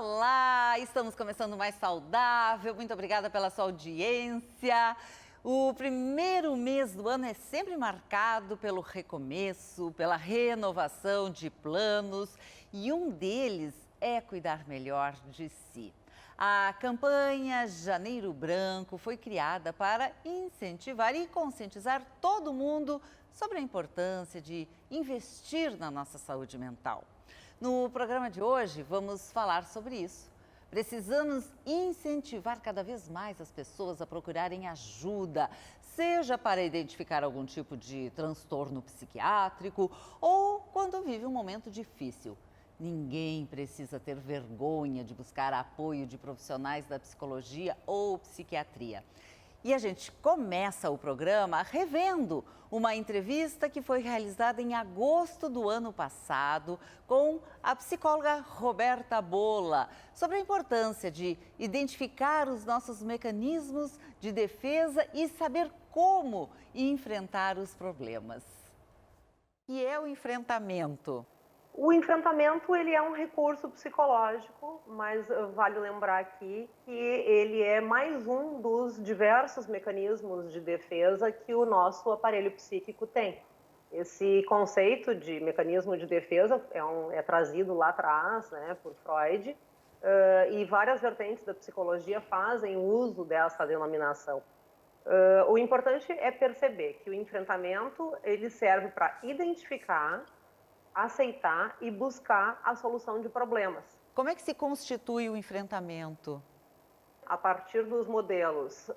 Olá, estamos começando mais saudável. Muito obrigada pela sua audiência. O primeiro mês do ano é sempre marcado pelo recomeço, pela renovação de planos e um deles é cuidar melhor de si. A campanha Janeiro Branco foi criada para incentivar e conscientizar todo mundo sobre a importância de investir na nossa saúde mental. No programa de hoje, vamos falar sobre isso. Precisamos incentivar cada vez mais as pessoas a procurarem ajuda, seja para identificar algum tipo de transtorno psiquiátrico ou quando vive um momento difícil. Ninguém precisa ter vergonha de buscar apoio de profissionais da psicologia ou psiquiatria. E a gente começa o programa revendo uma entrevista que foi realizada em agosto do ano passado com a psicóloga Roberta Bola sobre a importância de identificar os nossos mecanismos de defesa e saber como enfrentar os problemas. E é o enfrentamento. O enfrentamento, ele é um recurso psicológico, mas vale lembrar aqui que ele é mais um dos diversos mecanismos de defesa que o nosso aparelho psíquico tem. Esse conceito de mecanismo de defesa é trazido lá atrás, né, por Freud, e várias vertentes da psicologia fazem uso dessa denominação. O importante é perceber que o enfrentamento, ele serve para identificar, aceitar e buscar a solução de problemas. Como é que se constitui o enfrentamento? A partir dos modelos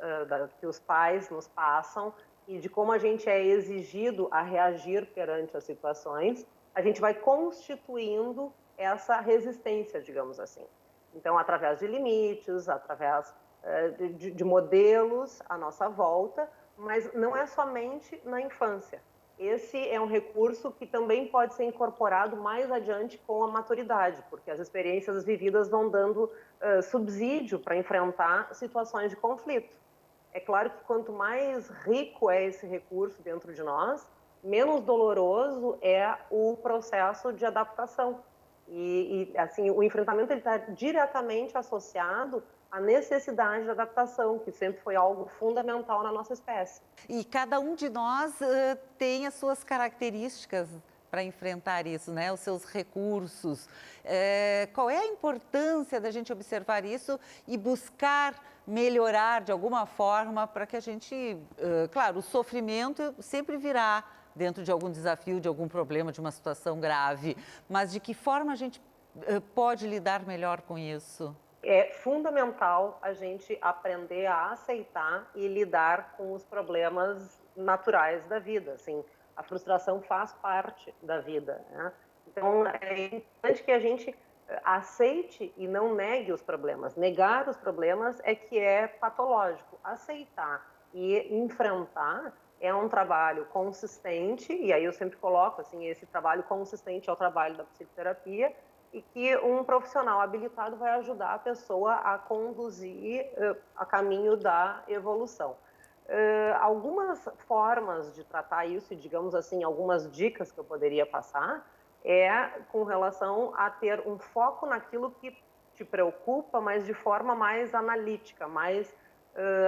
que os pais nos passam e de como a gente é exigido a reagir perante as situações, a gente vai constituindo essa resistência, digamos assim. Então, através de limites, através de modelos à nossa volta, mas não é somente na infância. Esse é um recurso que também pode ser incorporado mais adiante com a maturidade, porque as experiências vividas vão dando subsídio para enfrentar situações de conflito. É claro que quanto mais rico é esse recurso dentro de nós, menos doloroso é o processo de adaptação. Assim, o enfrentamento está diretamente associado a necessidade de adaptação, que sempre foi algo fundamental na nossa espécie. E cada um de nós tem as suas características para enfrentar isso, né? Os seus recursos. Qual é a importância da gente observar isso e buscar melhorar de alguma forma para que a gente... claro, o sofrimento sempre virá dentro de algum desafio, de algum problema, de uma situação grave, mas de que forma a gente pode lidar melhor com isso? É fundamental a gente aprender a aceitar e lidar com os problemas naturais da vida. Assim, a frustração faz parte da vida, né? Então, é importante que a gente aceite e não negue os problemas. Negar os problemas é que é patológico. Aceitar e enfrentar é um trabalho consistente, e aí eu sempre coloco, assim, esse trabalho consistente é o trabalho da psicoterapia, e que um profissional habilitado vai ajudar a pessoa a conduzir a caminho da evolução. Algumas formas de tratar isso, digamos assim, algumas dicas que eu poderia passar, é com relação a ter um foco naquilo que te preocupa, mas de forma mais analítica, mais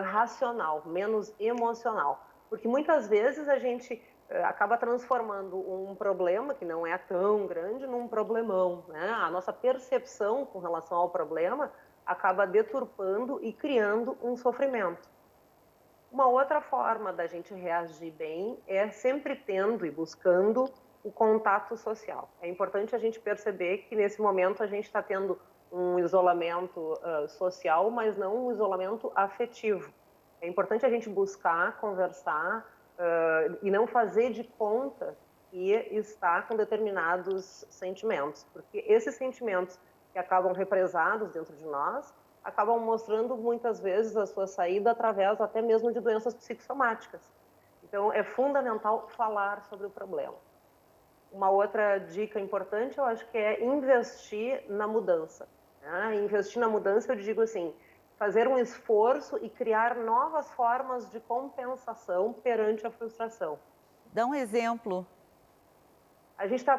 racional, menos emocional. Porque muitas vezes a gente acaba transformando um problema que não é tão grande num problemão, né? A nossa percepção com relação ao problema acaba deturpando e criando um sofrimento. Uma outra forma da gente reagir bem é sempre tendo e buscando o contato social. É importante a gente perceber que nesse momento a gente está tendo um isolamento social, mas não um isolamento afetivo. É importante a gente buscar, conversar, e não fazer de conta que está com determinados sentimentos, porque esses sentimentos que acabam represados dentro de nós acabam mostrando muitas vezes a sua saída através até mesmo de doenças psicossomáticas. Então, é fundamental falar sobre o problema. Uma outra dica importante, eu acho que é investir na mudança, né? Investir na mudança, eu digo assim, fazer um esforço e criar novas formas de compensação perante a frustração. Dá um exemplo. A gente está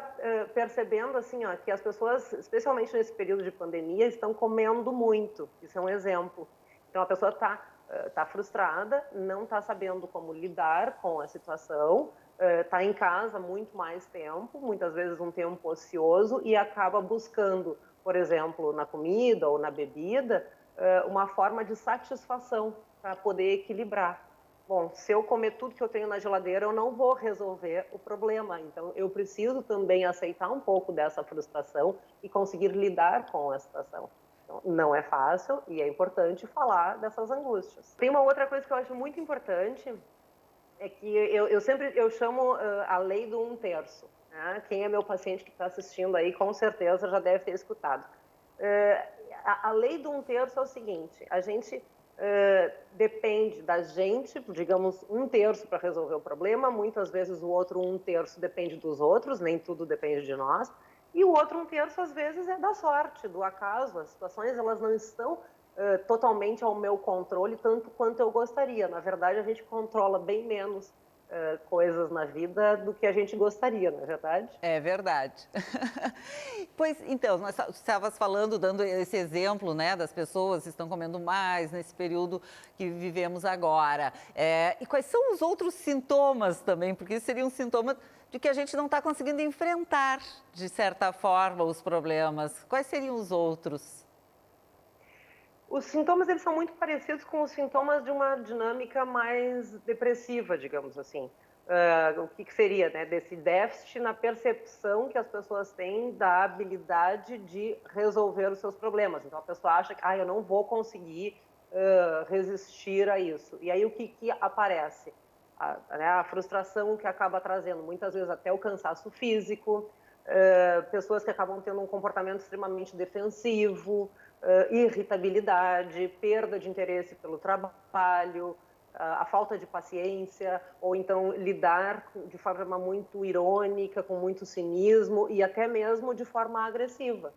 percebendo assim, ó, que as pessoas, especialmente nesse período de pandemia, estão comendo muito. Isso é um exemplo. Então a pessoa tá frustrada, não está sabendo como lidar com a situação, está em casa muito mais tempo, muitas vezes um tempo ocioso, e acaba buscando, por exemplo, na comida ou na bebida, uma forma de satisfação para poder equilibrar. Bom, se eu comer tudo que eu tenho na geladeira, eu não vou resolver o problema. Então, eu preciso também aceitar um pouco dessa frustração e conseguir lidar com a situação. Então, não é fácil e é importante falar dessas angústias. Tem uma outra coisa que eu acho muito importante, é que eu chamo a lei do 1/3. Né? Quem é meu paciente que está assistindo aí, com certeza já deve ter escutado. A lei do 1/3 é o seguinte: a gente depende da gente, digamos, 1/3 para resolver o problema, muitas vezes o outro 1/3 depende dos outros, nem tudo depende de nós, e o outro 1/3 às vezes é da sorte, do acaso. As situações elas não estão totalmente ao meu controle, tanto quanto eu gostaria. Na verdade, a gente controla bem menos coisas na vida do que a gente gostaria, não é verdade? É verdade. Pois, então, nós estavas falando, dando esse exemplo, né, das pessoas que estão comendo mais nesse período que vivemos agora. E quais são os outros sintomas também? Porque isso seria um sintoma de que a gente não está conseguindo enfrentar, de certa forma, os problemas. Quais seriam os outros? Os sintomas eles são muito parecidos com os sintomas de uma dinâmica mais depressiva, digamos assim. O que seria, né, desse déficit na percepção que as pessoas têm da habilidade de resolver os seus problemas. Então a pessoa acha que eu não vou conseguir resistir a isso. E aí o que aparece? A frustração que acaba trazendo, muitas vezes até o cansaço físico, pessoas que acabam tendo um comportamento extremamente defensivo, irritabilidade, perda de interesse pelo trabalho, a falta de paciência, ou então lidar de forma muito irônica, com muito cinismo e até mesmo de forma agressiva.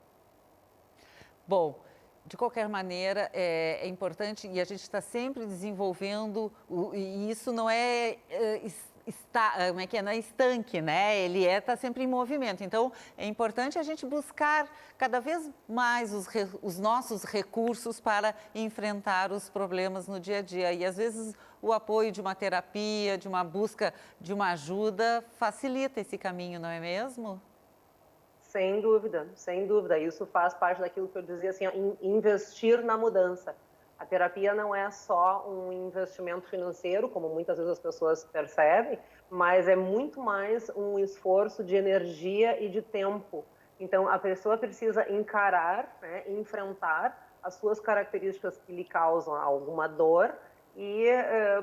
Bom, de qualquer maneira, é importante e a gente está sempre desenvolvendo, e isso não é, como é que é? Não é estanque, né? Ele está sempre em movimento. Então, é importante a gente buscar cada vez mais os nossos recursos para enfrentar os problemas no dia a dia. E, às vezes, o apoio de uma terapia, de uma busca de uma ajuda, facilita esse caminho, não é mesmo? Sem dúvida, sem dúvida. Isso faz parte daquilo que eu dizia, assim, investir na mudança. A terapia não é só um investimento financeiro, como muitas vezes as pessoas percebem, mas é muito mais um esforço de energia e de tempo. Então, a pessoa precisa encarar, né, enfrentar as suas características que lhe causam alguma dor e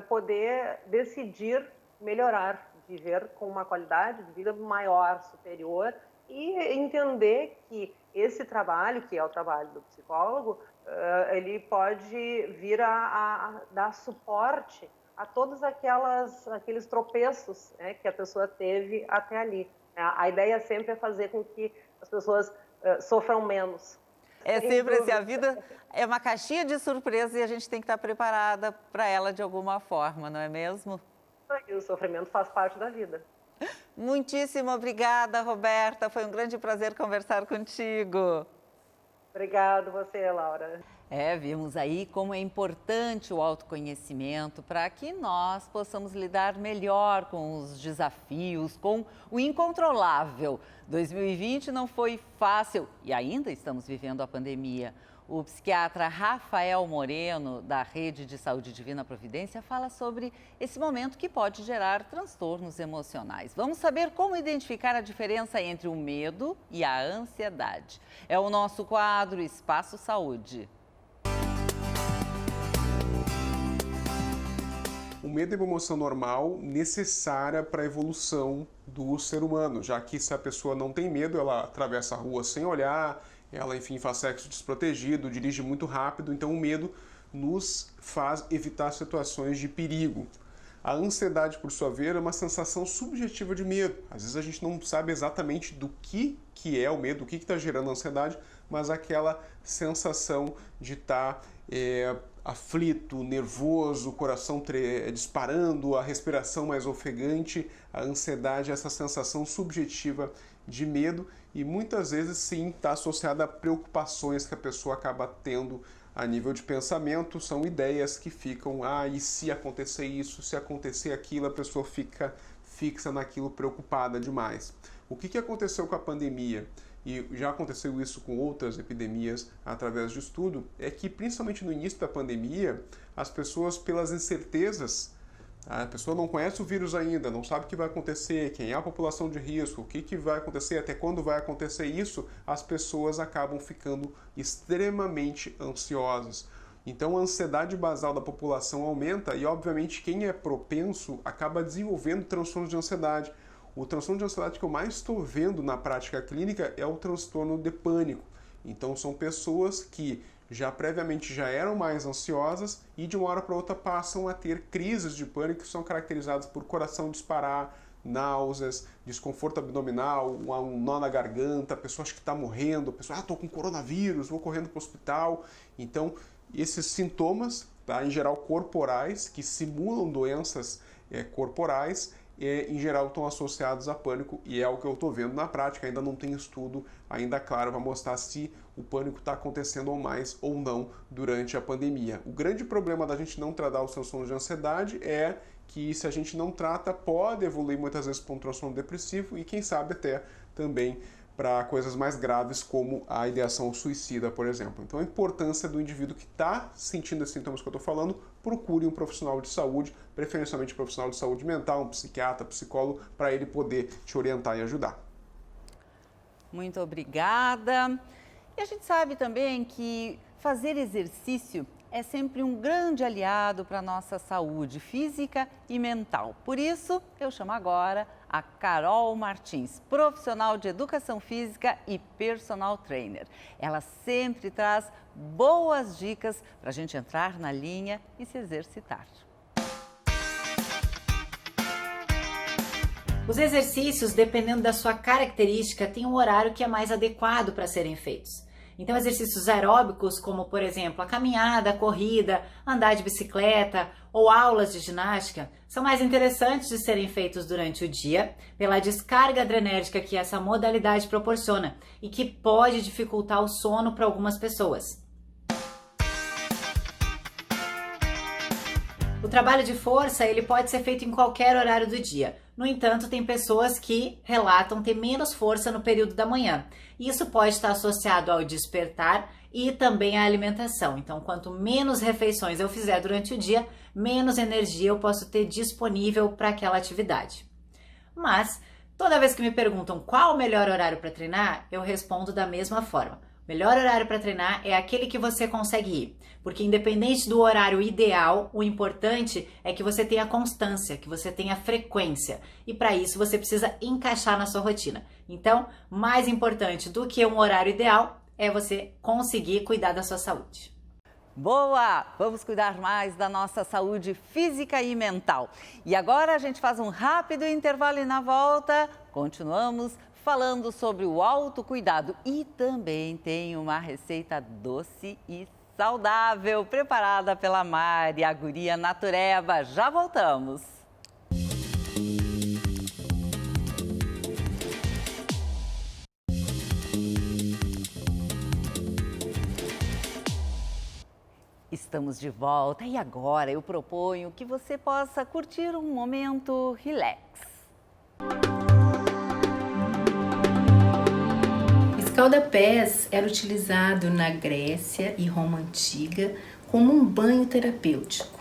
poder decidir melhorar, viver com uma qualidade de vida maior, superior, e entender que esse trabalho, que é o trabalho do psicólogo, ele pode vir a dar suporte a todos aqueles tropeços, né, que a pessoa teve até ali. A ideia sempre é fazer com que as pessoas sofram menos. É sempre assim, a vida é uma caixinha de surpresa e a gente tem que estar preparada para ela de alguma forma, não é mesmo? E o sofrimento faz parte da vida. Muitíssimo obrigada, Roberta. Foi um grande prazer conversar contigo. Obrigado você, Laura. Vimos aí como é importante o autoconhecimento para que nós possamos lidar melhor com os desafios, com o incontrolável. 2020 não foi fácil e ainda estamos vivendo a pandemia. O psiquiatra Rafael Moreno, da Rede de Saúde Divina Providência, fala sobre esse momento que pode gerar transtornos emocionais. Vamos saber como identificar a diferença entre o medo e a ansiedade. É o nosso quadro Espaço Saúde. O medo é uma emoção normal, necessária para a evolução do ser humano, já que se a pessoa não tem medo, ela atravessa a rua sem olhar, ela, enfim, faz sexo desprotegido, dirige muito rápido, então o medo nos faz evitar situações de perigo. A ansiedade, por sua vez, é uma sensação subjetiva de medo. Às vezes a gente não sabe exatamente do que é o medo, o que está gerando a ansiedade, mas aquela sensação de estar aflito, nervoso, o coração disparando, a respiração mais ofegante, a ansiedade, essa sensação subjetiva de medo e muitas vezes sim está associada a preocupações que a pessoa acaba tendo a nível de pensamento, são ideias que ficam, e se acontecer isso, se acontecer aquilo, a pessoa fica fixa naquilo, preocupada demais. O que aconteceu com a pandemia? E já aconteceu isso com outras epidemias através de estudo, é que principalmente no início da pandemia, as pessoas pelas incertezas, a pessoa não conhece o vírus ainda, não sabe o que vai acontecer, quem é a população de risco, o que vai acontecer, até quando vai acontecer isso, as pessoas acabam ficando extremamente ansiosas. Então a ansiedade basal da população aumenta e obviamente quem é propenso acaba desenvolvendo transtornos de ansiedade. O transtorno de ansiedade que eu mais estou vendo na prática clínica é o transtorno de pânico. Então são pessoas que previamente já eram mais ansiosas e de uma hora para outra passam a ter crises de pânico que são caracterizadas por coração disparar, náuseas, desconforto abdominal, um nó na garganta, a pessoa acha que está morrendo, a pessoa, estou com coronavírus, vou correndo para o hospital. Então esses sintomas, em geral corporais, que simulam doenças corporais, em geral estão associados a pânico e é o que eu estou vendo na prática. Ainda não tem estudo ainda claro para mostrar se o pânico está acontecendo ou mais ou não durante a pandemia. O grande problema da gente não tratar os transtornos de ansiedade é que se a gente não trata pode evoluir muitas vezes para um transtorno depressivo e quem sabe até também para coisas mais graves como a ideação suicida, por exemplo. Então a importância do indivíduo que está sentindo esses sintomas que eu estou falando, procure um profissional de saúde, preferencialmente um profissional de saúde mental, um psiquiatra, psicólogo, para ele poder te orientar e ajudar. Muito obrigada. E a gente sabe também que fazer exercício é sempre um grande aliado para a nossa saúde física e mental. Por isso, eu chamo agora a Carol Martins, profissional de educação física e personal trainer. Ela sempre traz boas dicas para a gente entrar na linha e se exercitar. Os exercícios, dependendo da sua característica, têm um horário que é mais adequado para serem feitos. Então, exercícios aeróbicos, como por exemplo a caminhada, a corrida, andar de bicicleta ou aulas de ginástica, são mais interessantes de serem feitos durante o dia, pela descarga adrenérgica que essa modalidade proporciona e que pode dificultar o sono para algumas pessoas. O trabalho de força ele pode ser feito em qualquer horário do dia. No entanto, tem pessoas que relatam ter menos força no período da manhã. Isso pode estar associado ao despertar e também à alimentação. Então, quanto menos refeições eu fizer durante o dia, menos energia eu posso ter disponível para aquela atividade. Mas, toda vez que me perguntam qual o melhor horário para treinar, eu respondo da mesma forma. O melhor horário para treinar é aquele que você consegue ir, porque independente do horário ideal, o importante é que você tenha constância, que você tenha frequência, e para isso você precisa encaixar na sua rotina. Então, mais importante do que um horário ideal é você conseguir cuidar da sua saúde. Boa! Vamos cuidar mais da nossa saúde física e mental. E agora a gente faz um rápido intervalo e na volta continuamos falando sobre o autocuidado e também tem uma receita doce e saudável preparada pela Mari, a guria natureba. Já voltamos! Estamos de volta e agora eu proponho que você possa curtir um momento relax. O escalda-pés era utilizado na Grécia e Roma Antiga como um banho terapêutico,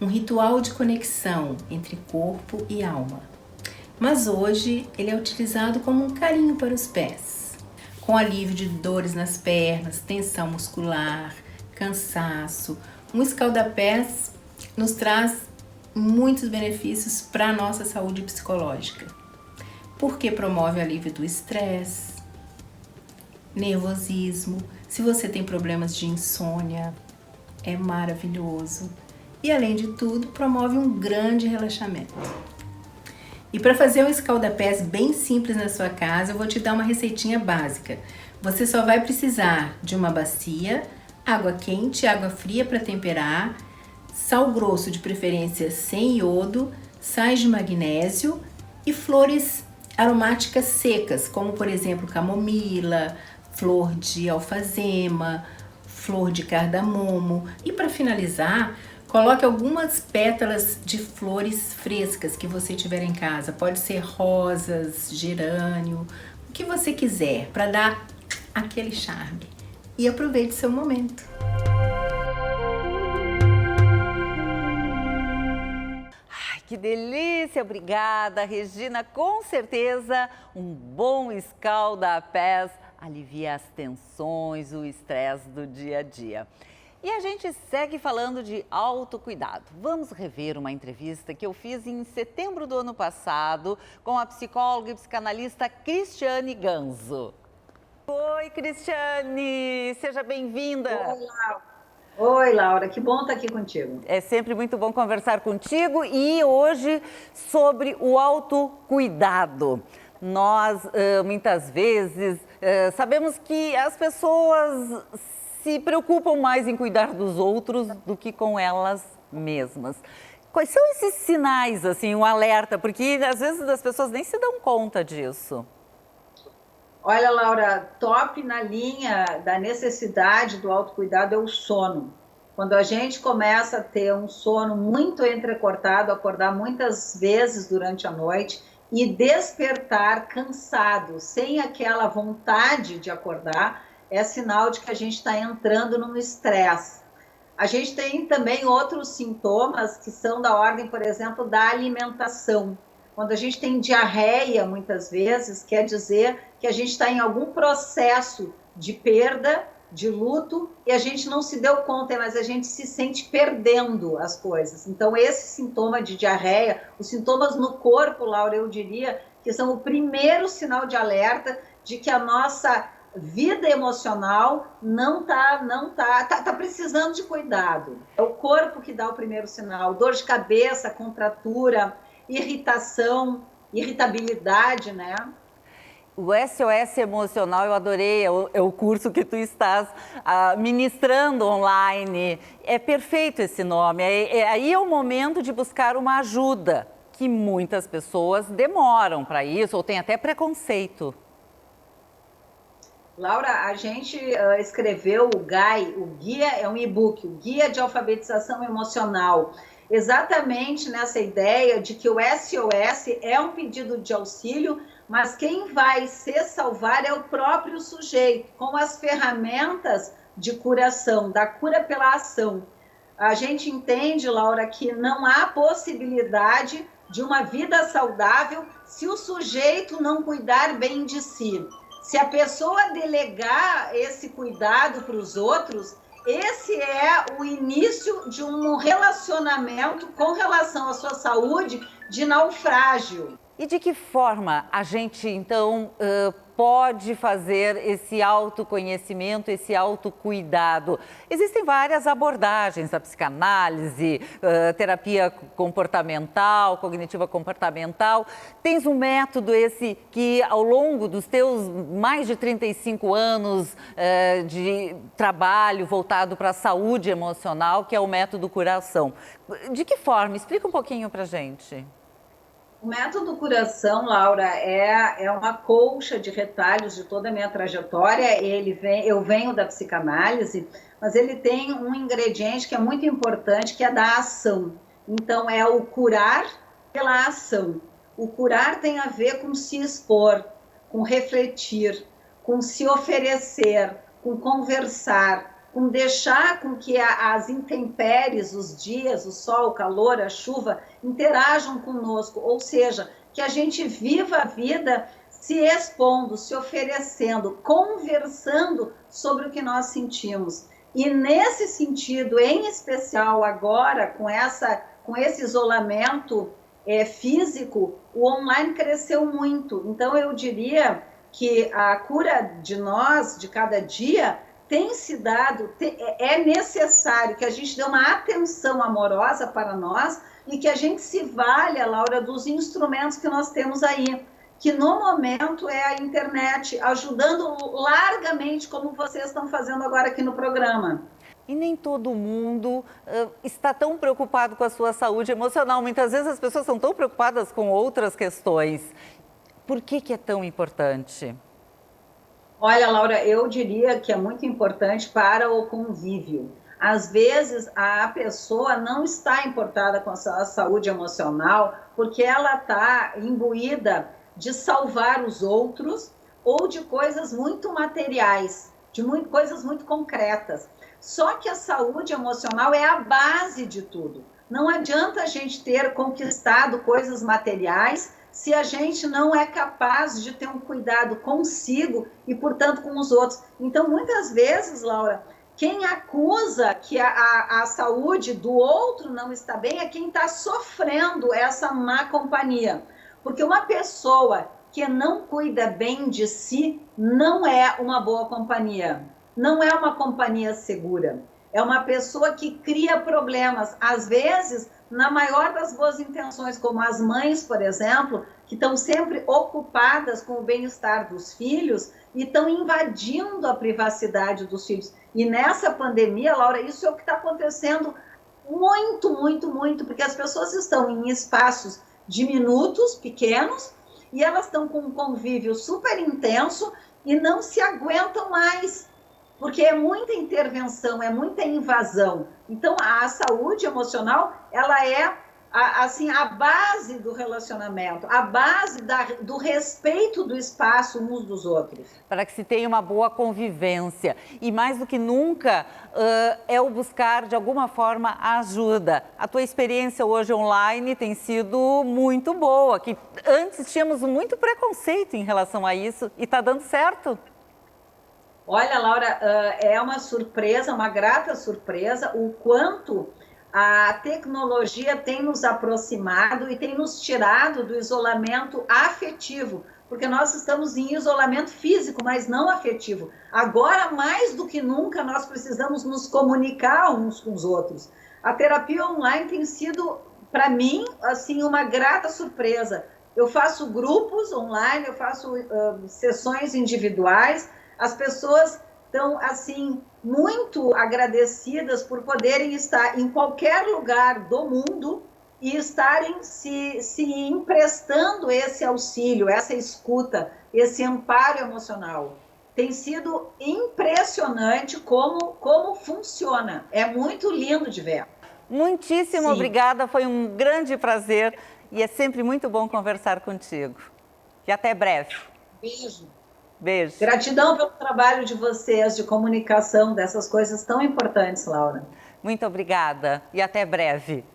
um ritual de conexão entre corpo e alma. Mas hoje ele é utilizado como um carinho para os pés, com alívio de dores nas pernas, tensão muscular, cansaço. Um escalda-pés nos traz muitos benefícios para a nossa saúde psicológica, porque promove o alívio do estresse, nervosismo. Se você tem problemas de insônia, é maravilhoso. E além de tudo, promove um grande relaxamento. E para fazer um escalda-pés bem simples na sua casa, eu vou te dar uma receitinha básica. Você só vai precisar de uma bacia, água quente, água fria para temperar, sal grosso de preferência sem iodo, sais de magnésio e flores aromáticas secas, como por exemplo camomila, flor de alfazema, flor de cardamomo. E para finalizar, coloque algumas pétalas de flores frescas que você tiver em casa. Pode ser rosas, gerânio, o que você quiser, para dar aquele charme. E aproveite seu momento. Ai, que delícia! Obrigada, Regina. Com certeza, um bom Scalda-Pés alivia as tensões, o estresse do dia a dia. E a gente segue falando de autocuidado. Vamos rever uma entrevista que eu fiz em setembro do ano passado com a psicóloga e psicanalista Cristiane Ganzo. Oi, Cristiane! Seja bem-vinda! Oi, Laura, que bom estar aqui contigo. É sempre muito bom conversar contigo e hoje sobre o autocuidado. Nós, muitas vezes, sabemos que as pessoas se preocupam mais em cuidar dos outros do que com elas mesmas. Quais são esses sinais, assim, um alerta? Porque às vezes as pessoas nem se dão conta disso. Olha, Laura, top na linha da necessidade do autocuidado é o sono. Quando a gente começa a ter um sono muito entrecortado, acordar muitas vezes durante a noite e despertar cansado, sem aquela vontade de acordar, é sinal de que a gente está entrando num estresse. A gente tem também outros sintomas que são da ordem, por exemplo, da alimentação. Quando a gente tem diarreia, muitas vezes, quer dizer que a gente está em algum processo de perda, de luto, e a gente não se deu conta, mas a gente se sente perdendo as coisas. Então, esse sintoma de diarreia, os sintomas no corpo, Laura, eu diria que são o primeiro sinal de alerta de que a nossa vida emocional não tá precisando de cuidado. É o corpo que dá o primeiro sinal, dor de cabeça, contratura, irritação, irritabilidade, né? O SOS Emocional, eu adorei, é o curso que tu estás ministrando online. É perfeito esse nome, aí é o momento de buscar uma ajuda, que muitas pessoas demoram para isso, ou tem até preconceito. Laura, a gente escreveu o GAI, o Guia, é um e-book, o Guia de Alfabetização Emocional, exatamente nessa ideia de que o SOS é um pedido de auxílio, mas quem vai se salvar é o próprio sujeito, com as ferramentas de curação, da cura pela ação. A gente entende, Laura, que não há possibilidade de uma vida saudável se o sujeito não cuidar bem de si. Se a pessoa delegar esse cuidado para os outros, esse é o início de um relacionamento com relação à sua saúde de naufrágio. E de que forma a gente, então, pode fazer esse autoconhecimento, esse autocuidado? Existem várias abordagens, a psicanálise, terapia comportamental, cognitiva comportamental. Tens um método esse que, ao longo dos teus mais de 35 anos de trabalho voltado para a saúde emocional, que é o método Curação. De que forma? Explica um pouquinho para a gente. O método Curação, Laura, é uma colcha de retalhos de toda a minha trajetória. Eu venho da psicanálise, mas ele tem um ingrediente que é muito importante, que é da ação. Então, é o curar pela ação. O curar tem a ver com se expor, com refletir, com se oferecer, com conversar, com deixar com que as intempéries, os dias, o sol, o calor, a chuva, interajam conosco, ou seja, que a gente viva a vida se expondo, se oferecendo, conversando sobre o que nós sentimos. E nesse sentido, em especial agora, com esse isolamento físico, o online cresceu muito. Então, eu diria que a cura de nós, de cada dia, tem se dado, é necessário que a gente dê uma atenção amorosa para nós e que a gente se valha, Laura, dos instrumentos que nós temos aí, que no momento é a internet, ajudando largamente, como vocês estão fazendo agora aqui no programa. E nem todo mundo está tão preocupado com a sua saúde emocional. Muitas vezes as pessoas são tão preocupadas com outras questões. Por que é tão importante? Olha, Laura, eu diria que é muito importante para o convívio. Às vezes, a pessoa não está importada com a saúde emocional porque ela está imbuída de salvar os outros ou de coisas muito materiais, de coisas muito concretas. Só que a saúde emocional é a base de tudo. Não adianta a gente ter conquistado coisas materiais se a gente não é capaz de ter um cuidado consigo e, portanto, com os outros. Então, muitas vezes, Laura, quem acusa que a saúde do outro não está bem é quem está sofrendo essa má companhia. Porque uma pessoa que não cuida bem de si não é uma boa companhia. Não é uma companhia segura. É uma pessoa que cria problemas. Às vezes, na maior das boas intenções, como as mães, por exemplo, que estão sempre ocupadas com o bem-estar dos filhos e estão invadindo a privacidade dos filhos. E nessa pandemia, Laura, isso é o que está acontecendo muito, porque as pessoas estão em espaços diminutos, pequenos, e elas estão com um convívio super intenso e não se aguentam mais, porque é muita intervenção, é muita invasão. Então, a saúde emocional, ela é assim, a base do relacionamento, a base do respeito do espaço uns dos outros. Para que se tenha uma boa convivência. E mais do que nunca, é o buscar, de alguma forma, a ajuda. A tua experiência hoje online tem sido muito boa, que antes tínhamos muito preconceito em relação a isso e está dando certo. Olha, Laura, é uma surpresa, uma grata surpresa, o quanto a tecnologia tem nos aproximado e tem nos tirado do isolamento afetivo, porque nós estamos em isolamento físico, mas não afetivo. Agora, mais do que nunca, nós precisamos nos comunicar uns com os outros. A terapia online tem sido, para mim, assim, uma grata surpresa. Eu faço grupos online, eu faço sessões individuais, as pessoas estão, assim, muito agradecidas por poderem estar em qualquer lugar do mundo e estarem se emprestando esse auxílio, essa escuta, esse amparo emocional. Tem sido impressionante como funciona. É muito lindo de ver. Muitíssimo obrigada, foi um grande prazer e é sempre muito bom conversar contigo. E até breve. Beijo. Beijo. Gratidão pelo trabalho de vocês, de comunicação, dessas coisas tão importantes, Laura. Muito obrigada e até breve.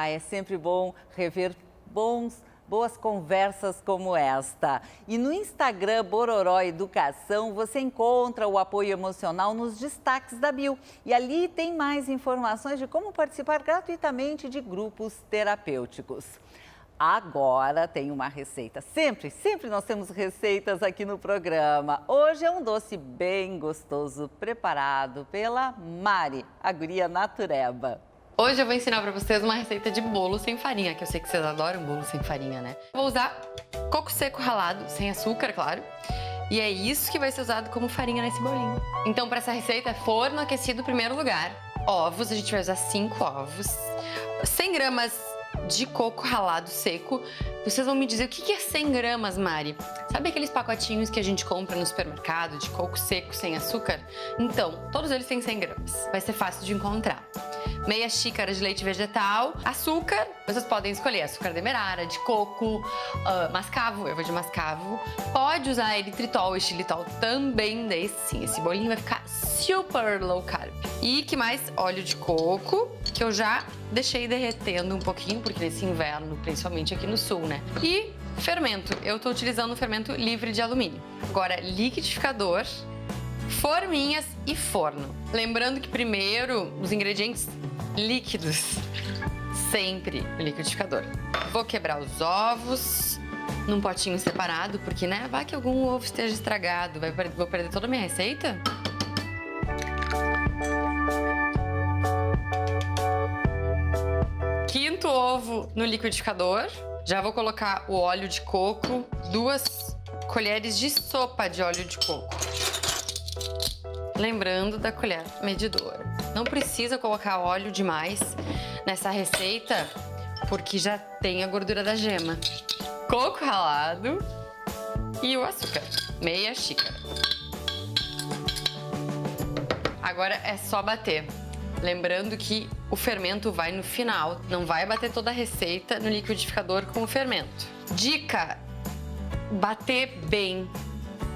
É sempre bom rever boas conversas como esta. E no Instagram Bororó Educação, você encontra o apoio emocional nos destaques da bio. E ali tem mais informações de como participar gratuitamente de grupos terapêuticos. Agora tem uma receita. Sempre nós temos receitas aqui no programa. Hoje é um doce bem gostoso, preparado pela Mari, a guria natureba. Hoje eu vou ensinar pra vocês uma receita de bolo sem farinha, que eu sei que vocês adoram bolo sem farinha, né? Vou usar coco seco ralado, sem açúcar, claro. E é isso que vai ser usado como farinha nesse bolinho. Então, para essa receita, forno aquecido em primeiro lugar. Ovos, a gente vai usar 5 ovos. 100 gramas de coco ralado seco. Vocês vão me dizer o que é 100 gramas, Mari? Sabe aqueles pacotinhos que a gente compra no supermercado de coco seco sem açúcar? Então, todos eles têm 100 gramas. Vai ser fácil de encontrar. Meia xícara de leite vegetal, açúcar, vocês podem escolher açúcar demerara, de coco, mascavo, eu vou de mascavo. Pode usar eritritol e xilitol também, daí sim, esse bolinho vai ficar super low carb. E que mais? Óleo de coco, que eu já deixei derretendo um pouquinho, porque nesse inverno, principalmente aqui no sul, né? E fermento, eu tô utilizando um fermento livre de alumínio. Agora, liquidificador, forminhas e forno. Lembrando que primeiro, os ingredientes líquidos, sempre o liquidificador. Vou quebrar os ovos num potinho separado, porque, né, vai que algum ovo esteja estragado, vou perder toda a minha receita. Quinto ovo no liquidificador. Já vou colocar o óleo de coco, 2 colheres de sopa de óleo de coco. Lembrando da colher medidora. Não precisa colocar óleo demais nessa receita, porque já tem a gordura da gema. Coco ralado e o açúcar, meia xícara. Agora é só bater. Lembrando que o fermento vai no final, não vai bater toda a receita no liquidificador com o fermento. Dica: bater bem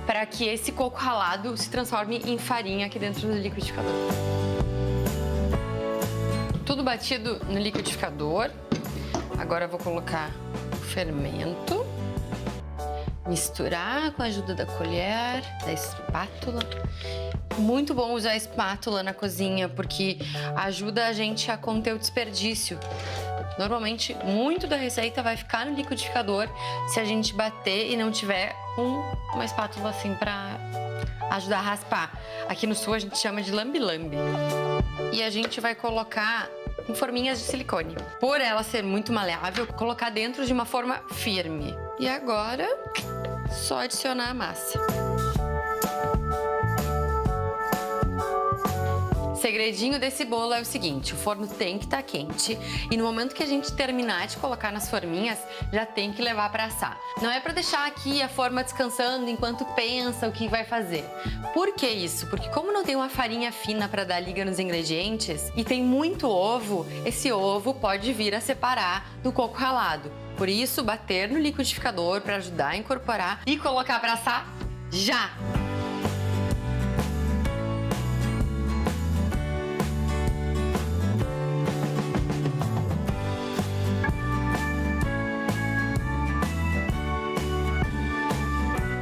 para que esse coco ralado se transforme em farinha aqui dentro do liquidificador. Tudo batido no liquidificador. Agora eu vou colocar o fermento, misturar com a ajuda da colher, da espátula. Muito bom usar a espátula na cozinha, porque ajuda a gente a conter o desperdício. Normalmente, muito da receita vai ficar no liquidificador se a gente bater e não tiver uma espátula assim para ajudar a raspar. Aqui no sul a gente chama de lambe-lambe. E a gente vai colocar em forminhas de silicone. Por ela ser muito maleável, colocar dentro de uma forma firme. E agora, só adicionar a massa. O segredinho desse bolo é o seguinte: o forno tem que estar quente e no momento que a gente terminar de colocar nas forminhas, já tem que levar para assar. Não é para deixar aqui a forma descansando enquanto pensa o que vai fazer. Por que isso? Porque como não tem uma farinha fina para dar liga nos ingredientes e tem muito ovo, esse ovo pode vir a separar do coco ralado. Por isso, bater no liquidificador para ajudar a incorporar e colocar para assar já!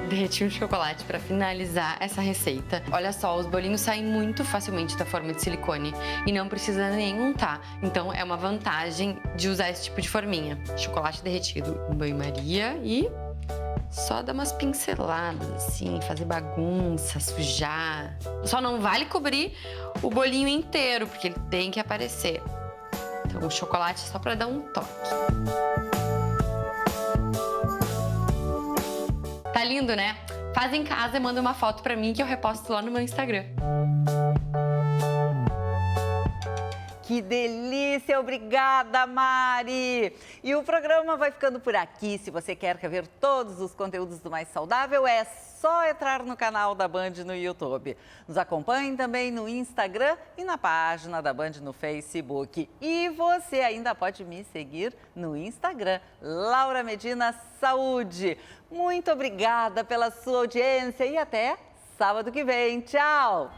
Derreti um chocolate para finalizar essa receita. Olha só, os bolinhos saem muito facilmente da forma de silicone e não precisa nem untar. Então é uma vantagem de usar esse tipo de forminha. Chocolate derretido em banho-maria e só dar umas pinceladas assim, fazer bagunça, sujar. Só não vale cobrir o bolinho inteiro, porque ele tem que aparecer. Então o chocolate é só para dar um toque. Tá lindo, né? Faz em casa e manda uma foto pra mim que eu reposto lá no meu Instagram. Que delícia! Obrigada, Mari! E o programa vai ficando por aqui. Se você quer ver todos os conteúdos do Mais Saudável, é só entrar no canal da Band no YouTube. Nos acompanhe também no Instagram e na página da Band no Facebook. E você ainda pode me seguir no Instagram, Laura Medina Saúde. Muito obrigada pela sua audiência e até sábado que vem. Tchau!